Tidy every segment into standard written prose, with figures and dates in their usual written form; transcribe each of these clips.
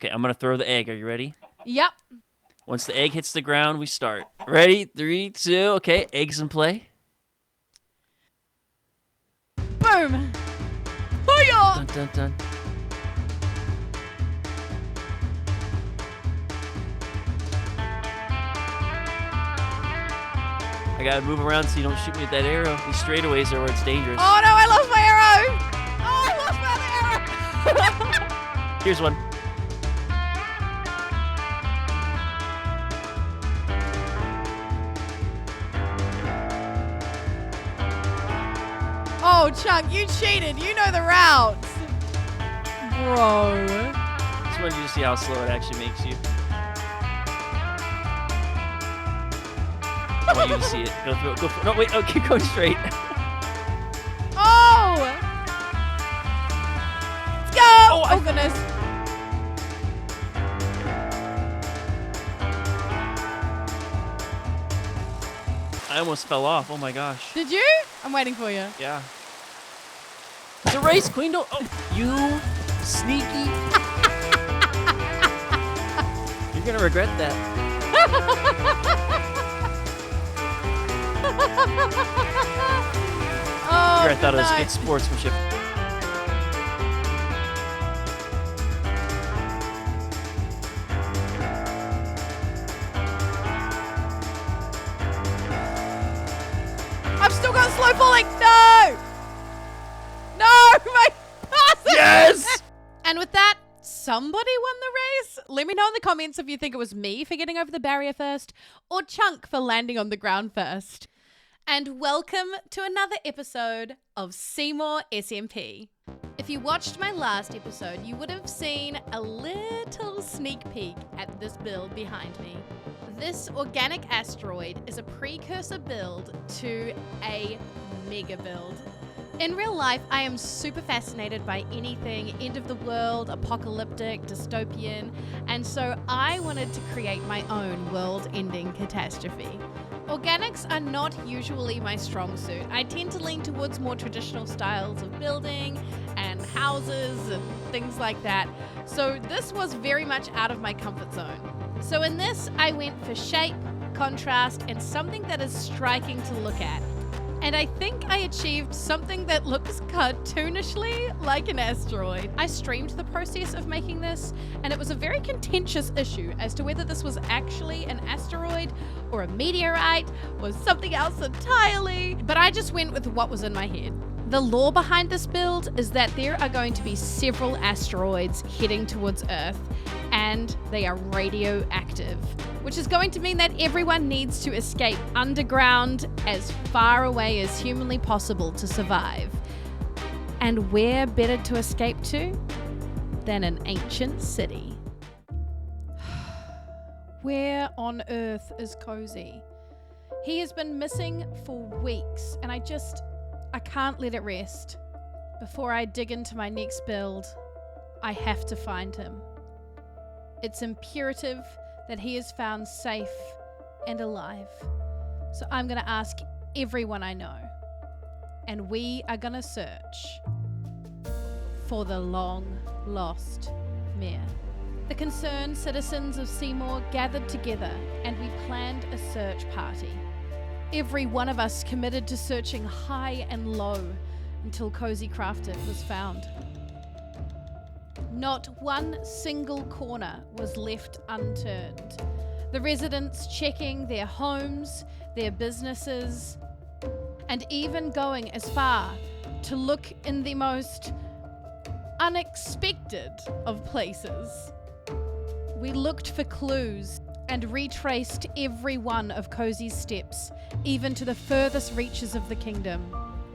Okay, I'm going to throw the egg. Are you ready? Yep. Once the egg hits the ground, we start. Ready? 3, 2. Okay, eggs in play. Boom. Hoo-yah! Dun, dun, dun. I gotta move around so you don't shoot me with that arrow. These straightaways are where it's dangerous. Oh no, I lost my arrow! Oh, I lost my arrow! Here's one. Oh, Chunk, you cheated. You know the routes. Bro. Just wanted you to see how slow it actually makes you. I want you to see it. Go through it. Go for it. No, wait. Oh, keep going straight. Oh! Let's go! Oh, goodness. I almost fell off. Oh my gosh. Did you? I'm waiting for you. Yeah. It's a race, Queen. Don't. Oh, you sneaky. You're gonna regret that. Oh, I thought it was good sportsmanship. I've still got slow falling. No! No! My Yes! And with that, somebody won the race. Let me know in the comments if you think it was me for getting over the barrier first or Chunk for landing on the ground first. And welcome to another episode of SeeMore SMP. If you watched my last episode, you would have seen a little sneak peek at this build behind me. This organic asteroid is a precursor build to a mega build. In real life, I am super fascinated by anything end of the world, apocalyptic, dystopian, and so I wanted to create my own world-ending catastrophe. Organics are not usually my strong suit. I tend to lean towards more traditional styles of building and houses and things like that. So this was very much out of my comfort zone. So in this, I went for shape, contrast, and something that is striking to look at. And I think I achieved something that looks cartoonishly like an asteroid. I streamed the process of making this, and it was a very contentious issue as to whether this was actually an asteroid or a meteorite or something else entirely. But I just went with what was in my head. The lore behind this build is that there are going to be several asteroids heading towards Earth, and they are radioactive, which is going to mean that everyone needs to escape underground as far away as humanly possible to survive. And where better to escape to than an ancient city? Where on earth is Cozy? He has been missing for weeks, and I can't let it rest. Before I dig into my next build, I have to find him. It's imperative that he is found safe and alive. So I'm going to ask everyone I know, and we are going to search for the long-lost mayor. The concerned citizens of SeeMore gathered together, and we planned a search party. Every one of us committed to searching high and low until Cozy Crafted was found. Not one single corner was left unturned. The residents checking their homes, their businesses, and even going as far to look in the most unexpected of places. We looked for clues and retraced every one of Cozy's steps, even to the furthest reaches of the kingdom.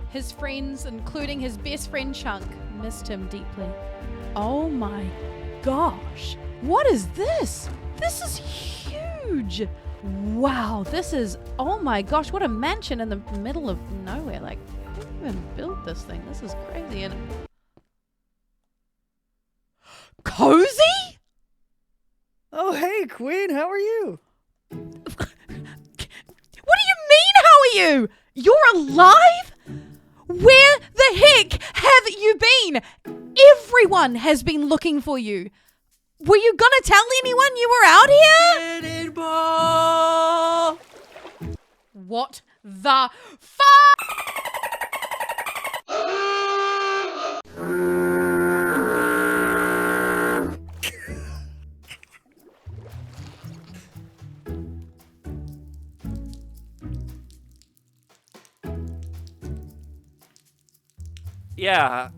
His friends, including his best friend Chunk, missed him deeply. Oh my gosh, what is this? This is huge. Wow, this is, oh my gosh, what a mansion in the middle of nowhere. Like, who even built this thing? This is crazy. And Cozy? Oh, hey, Queen, how are you? What do you mean, how are you? You're alive? Where the heck have you been? Everyone has been looking for you. Were you gonna tell anyone you were out here? Cannonball! What the fuck? Yeah,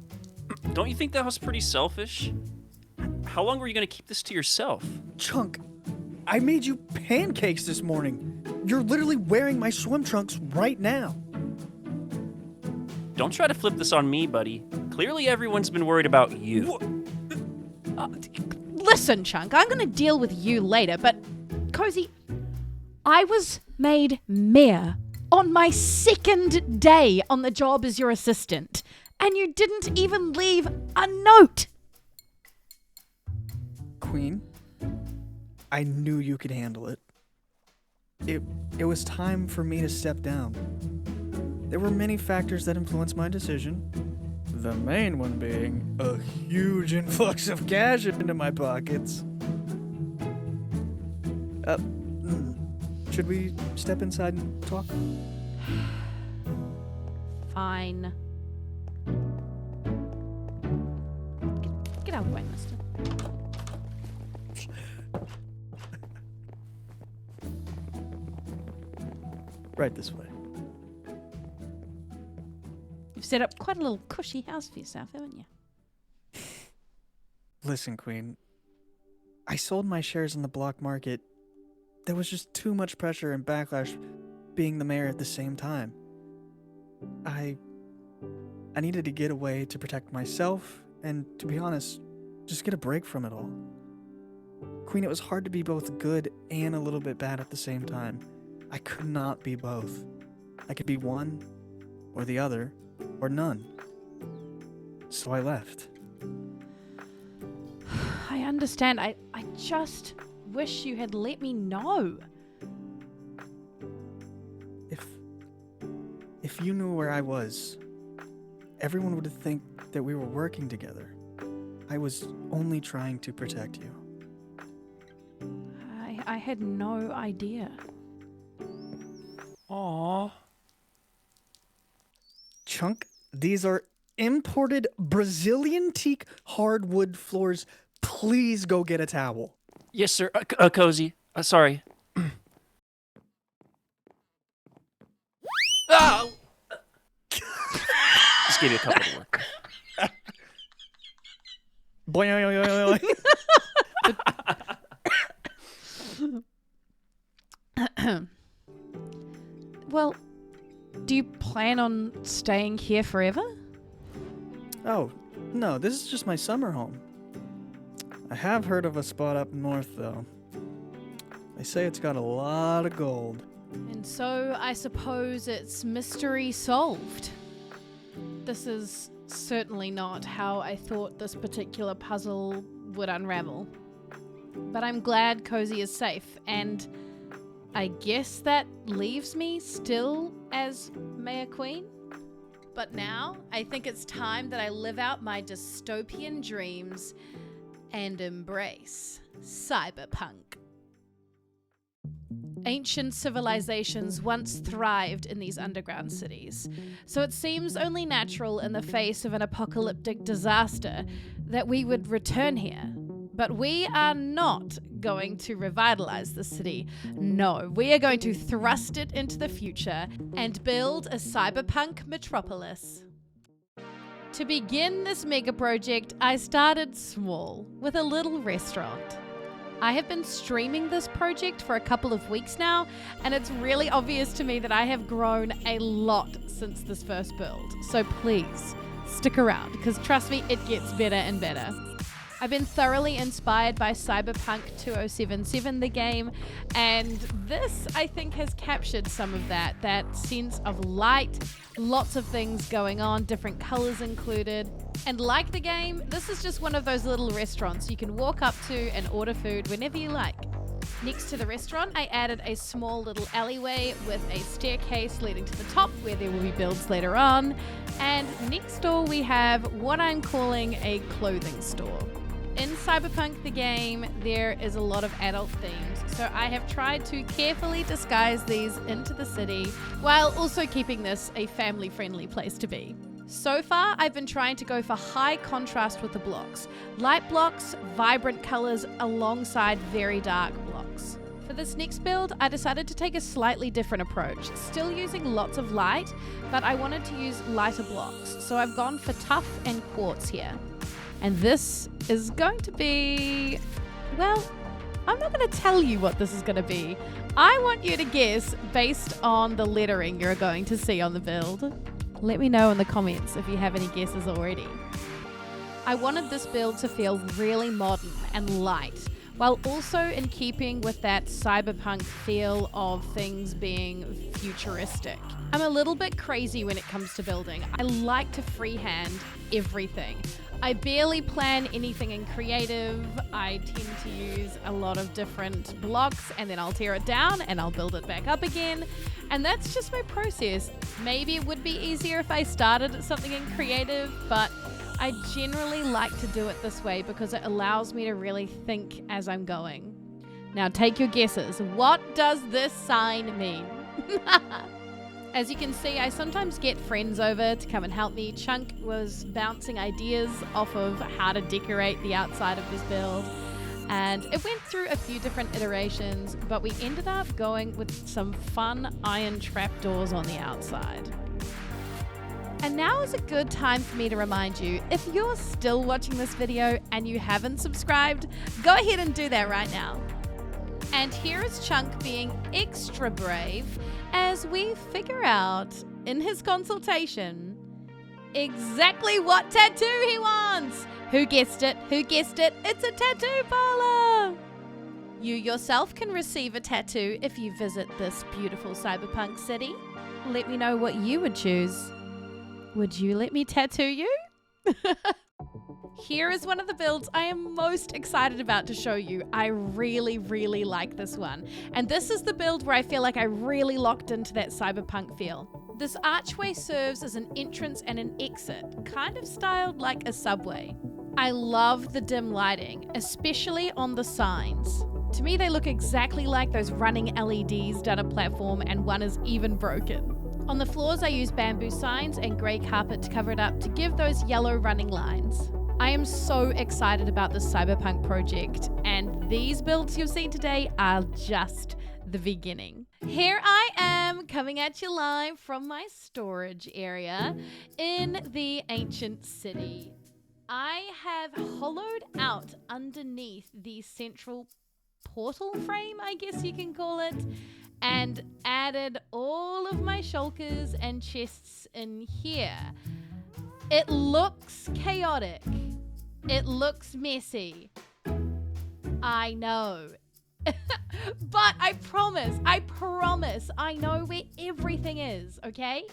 don't you think that was pretty selfish? How long were you gonna keep this to yourself? Chunk, I made you pancakes this morning. You're literally wearing my swim trunks right now. Don't try to flip this on me, buddy. Clearly everyone's been worried about you. Listen, Chunk, I'm gonna deal with you later, but Cozy, I was made mayor on my second day on the job as your assistant, and you didn't even leave a note. Queen, I knew you could handle it. It was time for me to step down. There were many factors that influenced my decision. The main one being a huge influx of cash into my pockets. Should we step inside and talk? Fine. Get out of the way, mister. Right this way. You've set up quite a little cushy house for yourself, haven't you? Listen, Queen. I sold my shares in the block market. There was just too much pressure and backlash being the mayor at the same time. I needed to get away to protect myself and, to be honest, just get a break from it all. Queen, it was hard to be both good and a little bit bad at the same time. I could not be both. I could be one or the other or none. So I left. I understand. I just wish you had let me know. If you knew where I was, everyone would think that we were working together. I was only trying to protect you. I had no idea. Aww. Chunk, these are imported Brazilian teak hardwood floors. Please go get a towel. Yes, sir. Cozy. Sorry. Oh! Just gave you a couple of work. Boing. Well, do you plan on staying here forever? Oh, no, this is just my summer home. I have heard of a spot up north, though. They say it's got a lot of gold. And so I suppose it's mystery solved. This is certainly not how I thought this particular puzzle would unravel. But I'm glad Cozy is safe, and I guess that leaves me still as Mayor Queen. But now I think it's time that I live out my dystopian dreams and embrace cyberpunk. Ancient civilizations once thrived in these underground cities, so it seems only natural in the face of an apocalyptic disaster that we would return here. But we are not going to revitalize the city. No, we are going to thrust it into the future and build a cyberpunk metropolis. To begin this mega project, I started small with a little restaurant. I have been streaming this project for a couple of weeks now, and it's really obvious to me that I have grown a lot since this first build. So please, stick around, because trust me, it gets better and better. I've been thoroughly inspired by Cyberpunk 2077, the game, and this, I think, has captured some of that sense of light, lots of things going on, different colors included. And like the game, this is just one of those little restaurants you can walk up to and order food whenever you like. Next to the restaurant, I added a small little alleyway with a staircase leading to the top where there will be builds later on. And next door we have what I'm calling a clothing store. Cyberpunk the game, there is a lot of adult themes, so I have tried to carefully disguise these into the city while also keeping this a family-friendly place to be. So far, I've been trying to go for high contrast with the blocks. Light blocks, vibrant colors alongside very dark blocks. For this next build, I decided to take a slightly different approach, still using lots of light, but I wanted to use lighter blocks, so I've gone for tuff and quartz here. And this is going to be, well, I'm not going to tell you what this is going to be. I want you to guess based on the lettering you're going to see on the build. Let me know in the comments if you have any guesses already. I wanted this build to feel really modern and light, while also in keeping with that cyberpunk feel of things being futuristic. I'm a little bit crazy when it comes to building. I like to freehand everything. I barely plan anything in creative. I tend to use a lot of different blocks and then I'll tear it down and I'll build it back up again. And that's just my process. Maybe it would be easier if I started something in creative, but I generally like to do it this way because it allows me to really think as I'm going. Now take your guesses. What does this sign mean? As you can see, I sometimes get friends over to come and help me. Chunk was bouncing ideas off of how to decorate the outside of this build. And it went through a few different iterations, but we ended up going with some fun iron trapdoors on the outside. And now is a good time for me to remind you, if you're still watching this video and you haven't subscribed, go ahead and do that right now. And here is Chunk being extra brave as we figure out, in his consultation, exactly what tattoo he wants. Who guessed it? Who guessed it? It's a tattoo parlor! You yourself can receive a tattoo if you visit this beautiful cyberpunk city. Let me know what you would choose. Would you let me tattoo you? Here is one of the builds I am most excited about to show you. I really, really like this one. And this is the build where I feel like I really locked into that cyberpunk feel. This archway serves as an entrance and an exit, kind of styled like a subway. I love the dim lighting, especially on the signs. To me, they look exactly like those running LEDs down a platform, and one is even broken. On the floors, I use bamboo signs and grey carpet to cover it up to give those yellow running lines. I am so excited about this cyberpunk project, and these builds you've seen today are just the beginning. Here I am coming at you live from my storage area in the ancient city. I have hollowed out underneath the central portal frame, I guess you can call it, and added all of my shulkers and chests in here. It looks chaotic. It looks messy. I know. But I promise, I know where everything is, okay?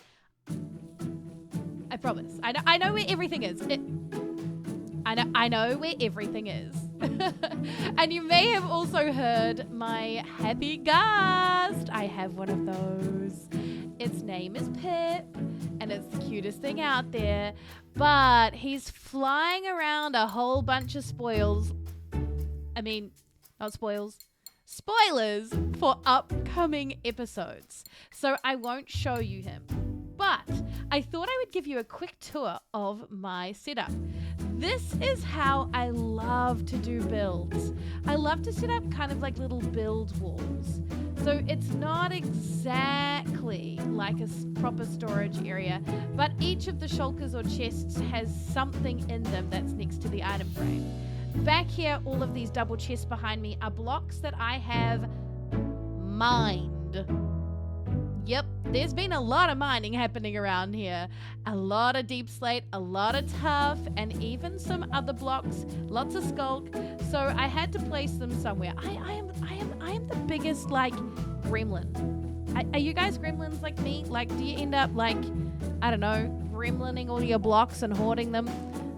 I promise. I know where everything is. I know where everything is. And you may have also heard my happy gust. I have one of those. Its name is Pip, and it's the cutest thing out there. But he's flying around a whole bunch of spoils. I mean, not spoils. Spoilers for upcoming episodes. So I won't show you him. But I thought I would give you a quick tour of my setup. This is how I love to do builds. I love to set up kind of like little build walls. So it's not exactly like a proper storage area, but each of the shulkers or chests has something in them that's next to the item frame. Back here, all of these double chests behind me are blocks that I have mined. Yep, there's been a lot of mining happening around here. A lot of deep slate, a lot of tuff, and even some other blocks, lots of skulk. So I had to place them somewhere. I am the biggest, like, gremlin. Are you guys gremlins like me? Like, do you end up, like, I don't know, gremlining all your blocks and hoarding them?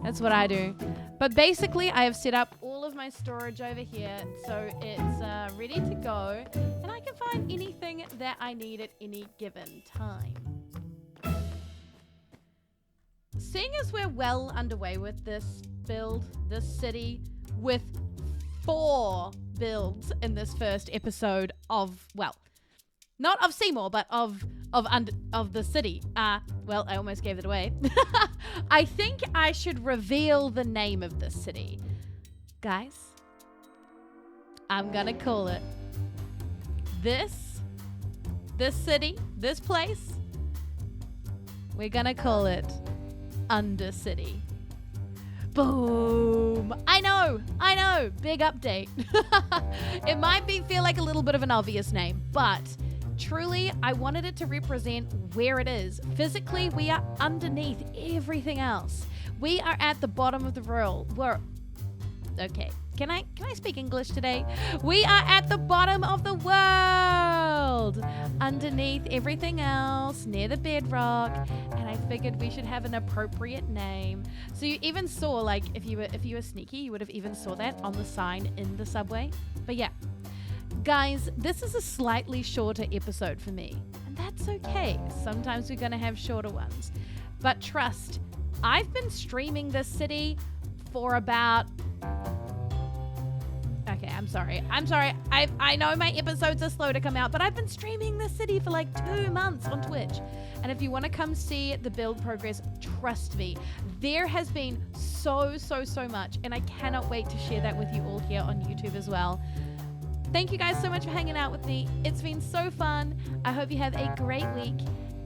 That's what I do. But basically, I have set up all of my storage over here, so it's ready to go, and I can find anything that I need at any given time. Seeing as we're well underway with this build, this city, with 4 builds in this first episode of, well, not of SeeMore, but of the city. Well, I almost gave it away. I think I should reveal the name of this city. Guys, I'm gonna call it this city, this place, we're gonna call it Undercity. Boom! I know, big update. It might feel like a little bit of an obvious name, but truly, I wanted it to represent where it is. Physically, we are underneath everything else. We are at the bottom of the world. Okay, can I speak English today? We are at the bottom of the world, underneath everything else, near the bedrock, and I figured we should have an appropriate name. So you even saw, like, if you were sneaky, you would have even saw that on the sign in the subway. But yeah. Guys, this is a slightly shorter episode for me, and that's okay. Sometimes we're gonna have shorter ones. But trust, I've been streaming this city for about... Okay, I'm sorry. I know my episodes are slow to come out, but I've been streaming this city for like 2 months on Twitch. And if you want to come see the build progress, trust me, there has been so much, and I cannot wait to share that with you all here on YouTube as well. Thank you guys so much for hanging out with me. It's been so fun. I hope you have a great week,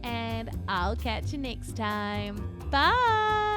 and I'll catch you next time. Bye!